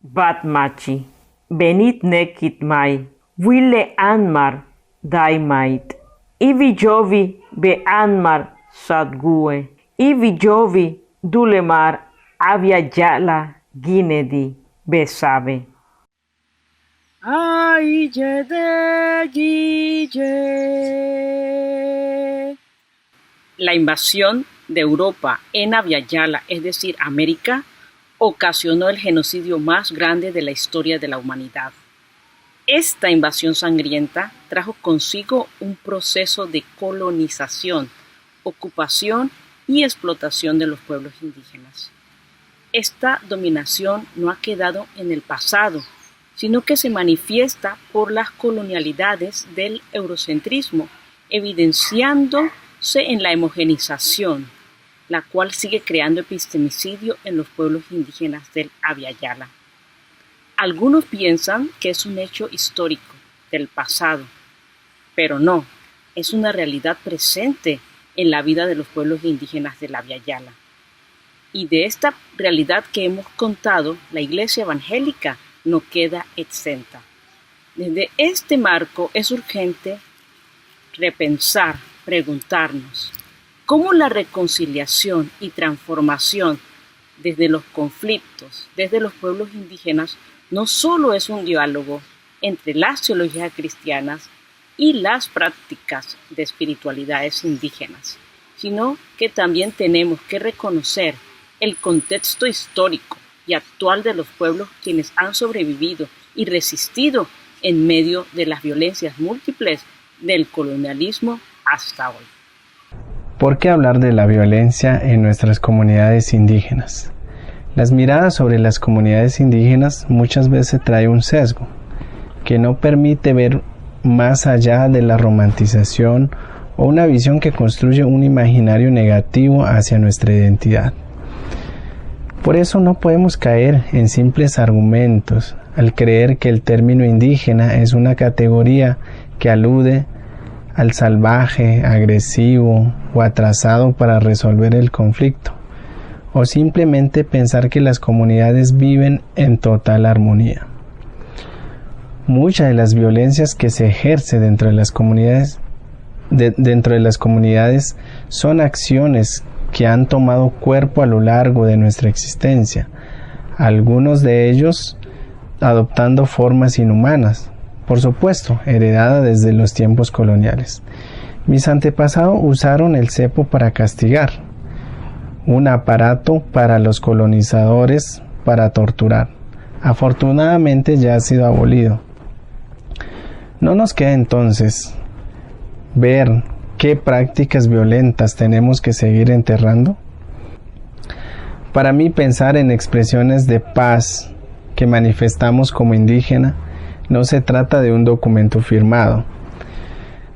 Batmachi, Benit Nekit Mai, Wille Anmar, Daimait, Ivi Jovi Be Anmar Sadgue, Ivi Jovi Dulemar Avia Yala Ginedi Besabe. Ay, de Guille. La invasión de Europa en Abya Yala, es decir, América, ocasionó el genocidio más grande de la historia de la humanidad. Esta invasión sangrienta trajo consigo un proceso de colonización, ocupación y explotación de los pueblos indígenas. Esta dominación no ha quedado en el pasado, sino que se manifiesta por las colonialidades del eurocentrismo, evidenciándose en la homogenización, la cual sigue creando epistemicidio en los pueblos indígenas del Abya Yala. Algunos piensan que es un hecho histórico del pasado, pero no, es una realidad presente en la vida de los pueblos indígenas del Abya Yala. Y de esta realidad que hemos contado, la Iglesia Evangélica no queda exenta. Desde este marco es urgente repensar, preguntarnos, ¿cómo la reconciliación y transformación desde los conflictos, desde los pueblos indígenas, no solo es un diálogo entre las teologías cristianas y las prácticas de espiritualidades indígenas, sino que también tenemos que reconocer el contexto histórico y actual de los pueblos quienes han sobrevivido y resistido en medio de las violencias múltiples del colonialismo hasta hoy. ¿Por qué hablar de la violencia en nuestras comunidades indígenas? Las miradas sobre las comunidades indígenas muchas veces trae un sesgo que no permite ver más allá de la romantización o una visión que construye un imaginario negativo hacia nuestra identidad. Por eso no podemos caer en simples argumentos al creer que el término indígena es una categoría que alude al salvaje, agresivo o atrasado para resolver el conflicto, o simplemente pensar que las comunidades viven en total armonía. Muchas de las violencias que se ejerce dentro de las comunidades son acciones que han tomado cuerpo a lo largo de nuestra existencia, algunos de ellos adoptando formas inhumanas, por supuesto, heredada desde los tiempos coloniales. Mis antepasados usaron el cepo para castigar, un aparato para los colonizadores para torturar. Afortunadamente ya ha sido abolido. No nos queda entonces ver qué prácticas violentas tenemos que seguir enterrando. Para mí, pensar en expresiones de paz que manifestamos como indígena no se trata de un documento firmado.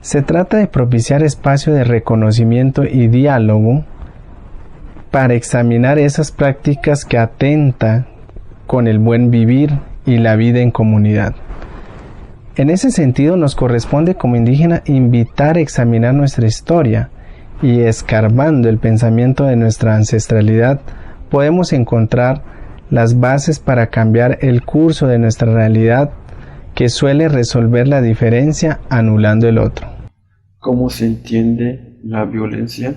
Se trata de propiciar espacio de reconocimiento y diálogo para examinar esas prácticas que atentan con el buen vivir y la vida en comunidad. En ese sentido, nos corresponde como indígena invitar a examinar nuestra historia y, escarbando el pensamiento de nuestra ancestralidad, podemos encontrar las bases para cambiar el curso de nuestra realidad que suele resolver la diferencia anulando el otro. ¿Cómo se entiende la violencia?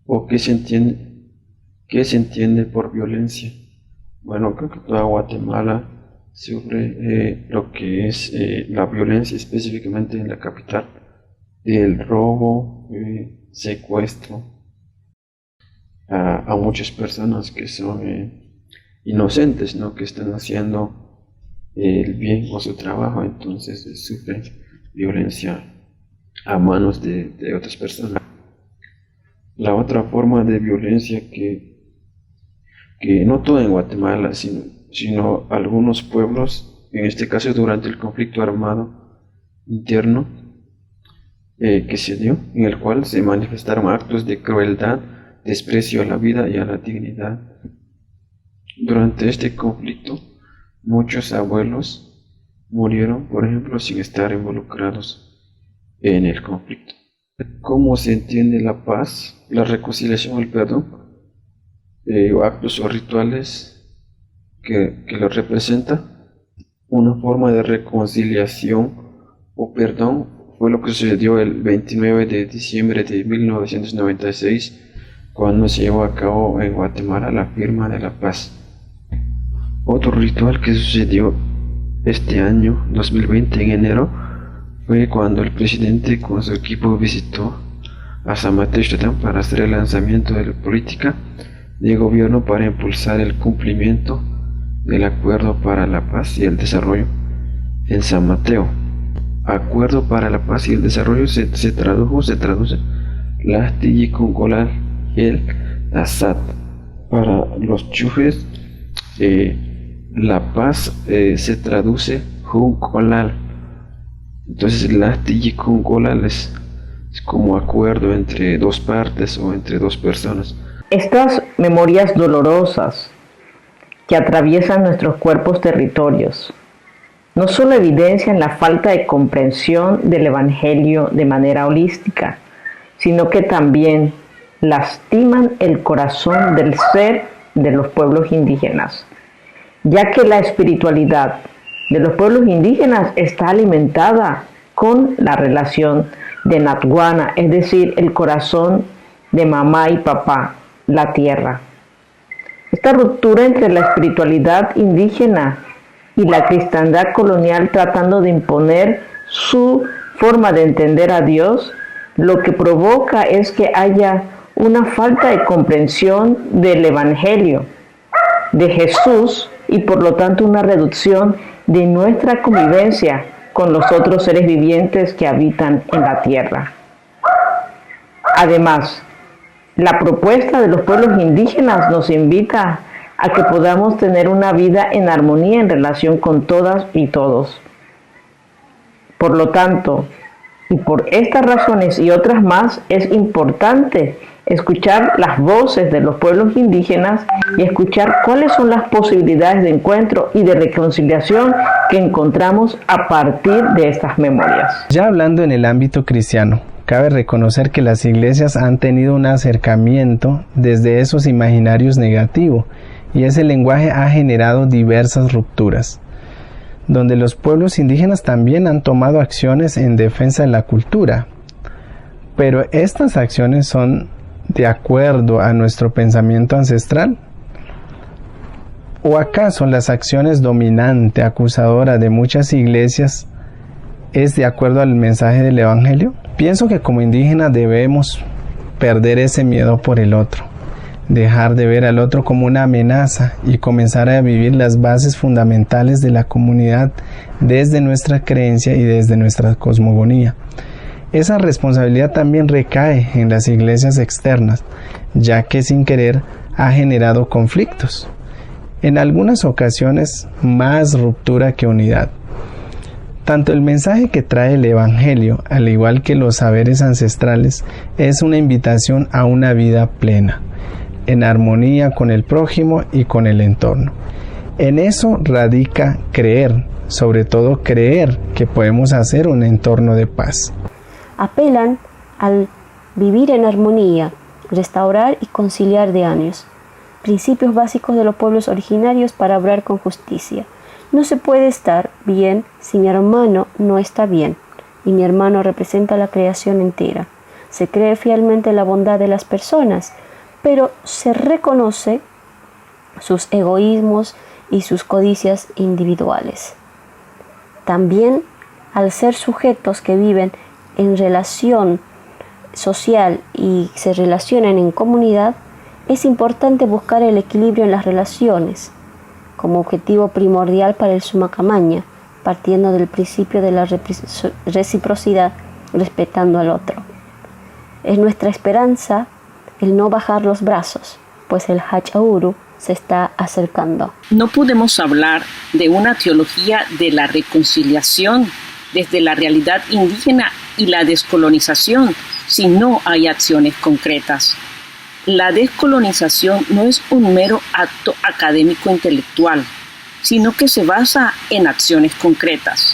¿O qué se entiende por violencia? Bueno, creo que toda Guatemala sufre lo que es la violencia, específicamente en la capital, del robo, secuestro a muchas personas que son inocentes, ¿no? Que están haciendo el bien o su trabajo, entonces sufren violencia a manos de otras personas. La otra forma de violencia que no todo en Guatemala, sino algunos pueblos, en este caso durante el conflicto armado interno que se dio, en el cual se manifestaron actos de crueldad, desprecio a la vida y a la dignidad. Durante este conflicto, muchos abuelos murieron, por ejemplo, sin estar involucrados en el conflicto. ¿Cómo se entiende la paz, la reconciliación, el perdón? Actos o rituales que lo representa, una forma de reconciliación o perdón, fue lo que sucedió el 29 de diciembre de 1996, cuando se llevó a cabo en Guatemala la firma de la paz. Otro ritual que sucedió este año, 2020, en enero, fue cuando el presidente con su equipo visitó a San Mateo Xtatán para hacer el lanzamiento de la política de gobierno para impulsar el cumplimiento del Acuerdo para la Paz y el Desarrollo en San Mateo. Acuerdo para la Paz y el Desarrollo se traduce Lasti Kungolal el Asad. Para los chufes, la paz se traduce Kungolal. Entonces Lasti Kungolal es como acuerdo entre dos partes o entre dos personas. Estas memorias dolorosas que atraviesan nuestros cuerpos territorios no solo evidencian la falta de comprensión del Evangelio de manera holística, sino que también lastiman el corazón del ser de los pueblos indígenas, ya que la espiritualidad de los pueblos indígenas está alimentada con la relación de Natguana, es decir, el corazón de mamá y papá, la tierra. Esta ruptura entre la espiritualidad indígena y la cristiandad colonial, tratando de imponer su forma de entender a Dios, lo que provoca es que haya una falta de comprensión del Evangelio de Jesús y por lo tanto una reducción de nuestra convivencia con los otros seres vivientes que habitan en la tierra. Además, la propuesta de los pueblos indígenas nos invita a que podamos tener una vida en armonía en relación con todas y todos. Por lo tanto, y por estas razones y otras más, es importante escuchar las voces de los pueblos indígenas y escuchar cuáles son las posibilidades de encuentro y de reconciliación que encontramos a partir de estas memorias. Ya hablando en el ámbito cristiano, cabe reconocer que las iglesias han tenido un acercamiento desde esos imaginarios negativos y ese lenguaje ha generado diversas rupturas, donde los pueblos indígenas también han tomado acciones en defensa de la cultura, pero estas acciones son de acuerdo a nuestro pensamiento ancestral. ¿O acaso las acciones dominante, acusadora de muchas iglesias es de acuerdo al mensaje del Evangelio? Pienso que como indígenas debemos perder ese miedo por el otro, dejar de ver al otro como una amenaza y comenzar a vivir las bases fundamentales de la comunidad desde nuestra creencia y desde nuestra cosmogonía. Esa responsabilidad también recae en las iglesias externas, ya que sin querer ha generado conflictos, en algunas ocasiones más ruptura que unidad. Tanto el mensaje que trae el Evangelio, al igual que los saberes ancestrales, es una invitación a una vida plena, en armonía con el prójimo y con el entorno. En eso radica creer, sobre todo creer que podemos hacer un entorno de paz. Apelan al vivir en armonía, restaurar y conciliar de años, principios básicos de los pueblos originarios para obrar con justicia. No se puede estar bien si mi hermano no está bien, y mi hermano representa la creación entera. Se cree fielmente en la bondad de las personas, pero se reconoce sus egoísmos y sus codicias individuales. También, al ser sujetos que viven en relación social y se relacionan en comunidad, es importante buscar el equilibrio en las relaciones como objetivo primordial para el Sumacamaña, partiendo del principio de la reciprocidad, respetando al otro. Es nuestra esperanza el no bajar los brazos, pues el Hachauru se está acercando. No podemos hablar de una teología de la reconciliación desde la realidad indígena y la descolonización si no hay acciones concretas. La descolonización no es un mero acto académico intelectual, sino que se basa en acciones concretas.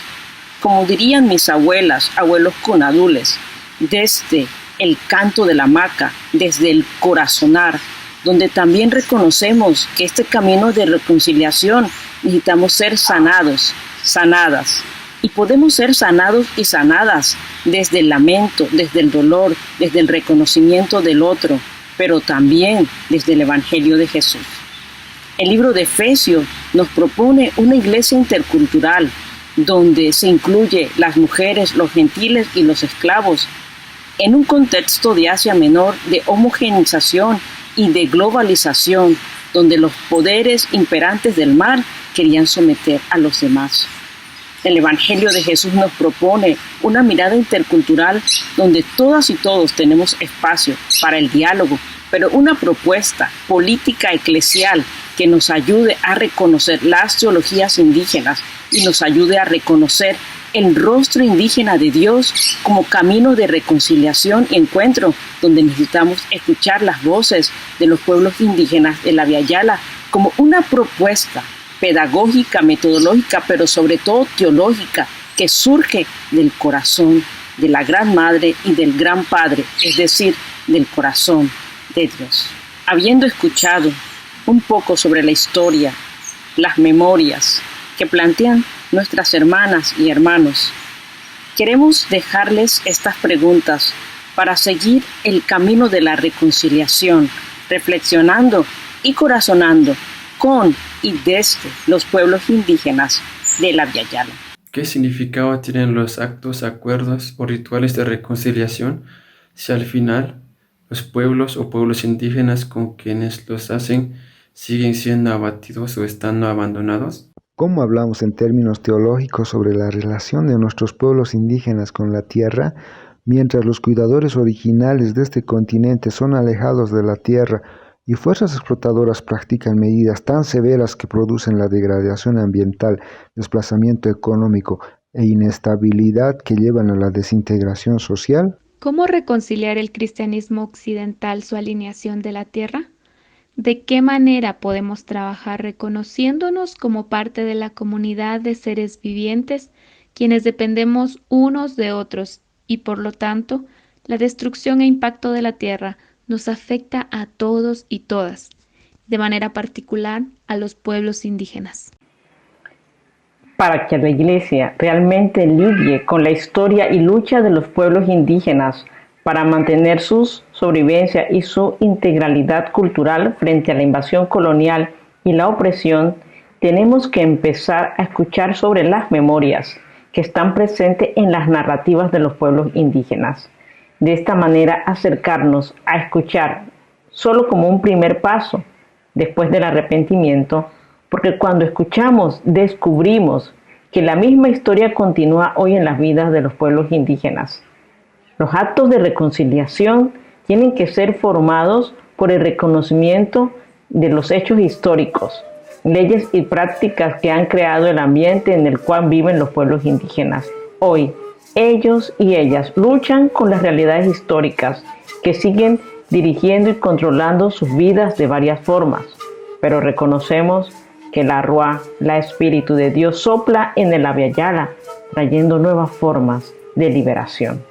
Como dirían mis abuelas, abuelos conadules, desde el canto de la hamaca, desde el corazonar, donde también reconocemos que este camino de reconciliación necesitamos ser sanados, sanadas. Y podemos ser sanados y sanadas desde el lamento, desde el dolor, desde el reconocimiento del otro, pero también desde el Evangelio de Jesús. El libro de Efesios nos propone una iglesia intercultural donde se incluye las mujeres, los gentiles y los esclavos, en un contexto de Asia Menor de homogeneización y de globalización, donde los poderes imperantes del mal querían someter a los demás. El Evangelio de Jesús nos propone una mirada intercultural donde todas y todos tenemos espacio para el diálogo, pero una propuesta política eclesial que nos ayude a reconocer las teologías indígenas y nos ayude a reconocer el rostro indígena de Dios como camino de reconciliación y encuentro, donde necesitamos escuchar las voces de los pueblos indígenas de la Via Yala como una propuesta pedagógica, metodológica, pero sobre todo teológica, que surge del corazón de la Gran Madre y del Gran Padre, es decir, del corazón de Dios. Habiendo escuchado un poco sobre la historia, las memorias que plantean nuestras hermanas y hermanos, queremos dejarles estas preguntas para seguir el camino de la reconciliación, reflexionando y corazonando con y desde los pueblos indígenas de la Via Yala. ¿Qué significado tienen los actos, acuerdos o rituales de reconciliación si al final los pueblos o pueblos indígenas con quienes los hacen siguen siendo abatidos o estando abandonados? ¿Cómo hablamos en términos teológicos sobre la relación de nuestros pueblos indígenas con la tierra, mientras los cuidadores originales de este continente son alejados de la tierra y fuerzas explotadoras practican medidas tan severas que producen la degradación ambiental, desplazamiento económico e inestabilidad que llevan a la desintegración social? ¿Cómo reconciliar el cristianismo occidental su alineación de la tierra? ¿De qué manera podemos trabajar reconociéndonos como parte de la comunidad de seres vivientes, quienes dependemos unos de otros y por lo tanto, la destrucción e impacto de la tierra nos afecta a todos y todas, de manera particular a los pueblos indígenas? Para que la Iglesia realmente lidie con la historia y lucha de los pueblos indígenas para mantener su sobrevivencia y su integralidad cultural frente a la invasión colonial y la opresión, tenemos que empezar a escuchar sobre las memorias que están presentes en las narrativas de los pueblos indígenas. De esta manera acercarnos a escuchar solo como un primer paso después del arrepentimiento, porque cuando escuchamos descubrimos que la misma historia continúa hoy en las vidas de los pueblos indígenas. Los actos de reconciliación tienen que ser formados por el reconocimiento de los hechos históricos, leyes y prácticas que han creado el ambiente en el cual viven los pueblos indígenas. Hoy, ellos y ellas luchan con las realidades históricas que siguen dirigiendo y controlando sus vidas de varias formas, pero reconocemos que la Ruá, la Espíritu de Dios, sopla en el Abya Yala, trayendo nuevas formas de liberación.